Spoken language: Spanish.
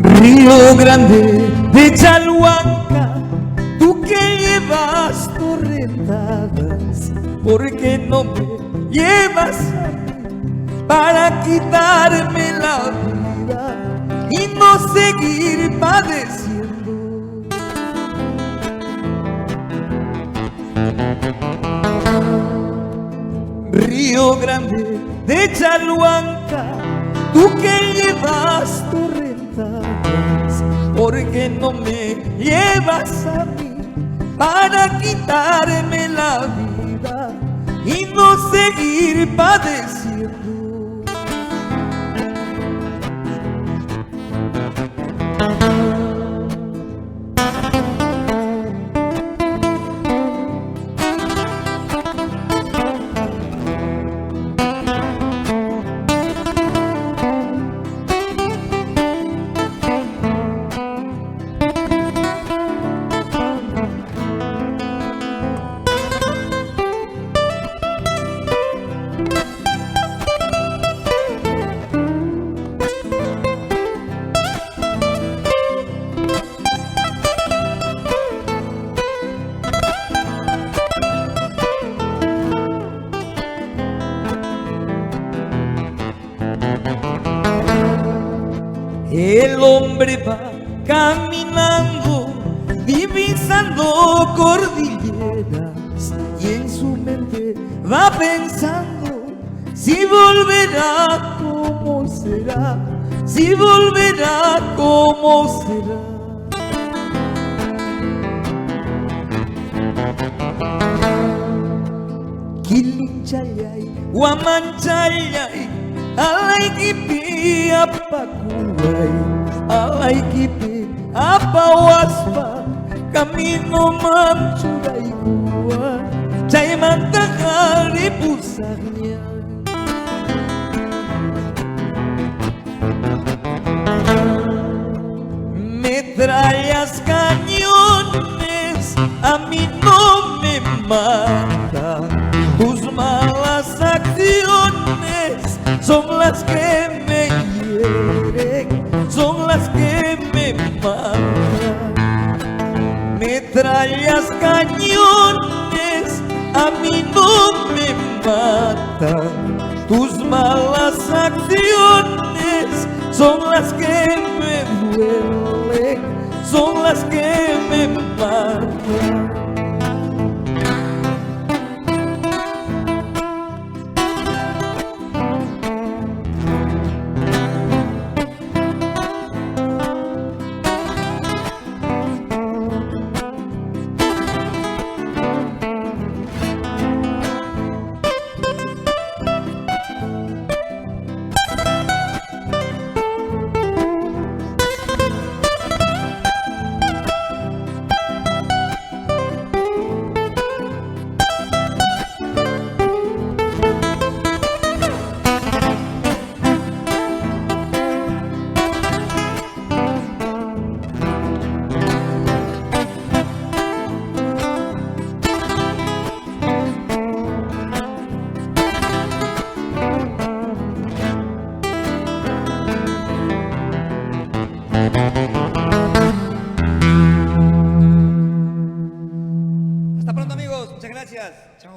Río Grande de Chalhuanca, tú que llevas torrentadas, ¿por qué no me llevas a mí para quitarme la vida y no seguir padeciendo? Río Grande de Chalhuanca, tú que llevas torrentadas, ¿por qué no me llevas a mí para quitarme la vida y no seguir padeciendo? El hombre va caminando, divisando cordilleras, y en su mente va pensando si volverá, cómo será, si volverá, cómo será. Kilinchayay, Huamanchayay, Alaikipi, Apacuay, Alaikipi, Apahuaspa, Camino Mamchuraykua, Chaymantajari Pusagña. Metrallas, cañones, a mí no me matan. Tus malas acciones son las que me hieren, son las que me matan. Metrallas, cañones, a mí no me matan. Tus malas acciones son las que me duelen, son las que me matan. Hasta pronto, amigos. Muchas gracias. Chao.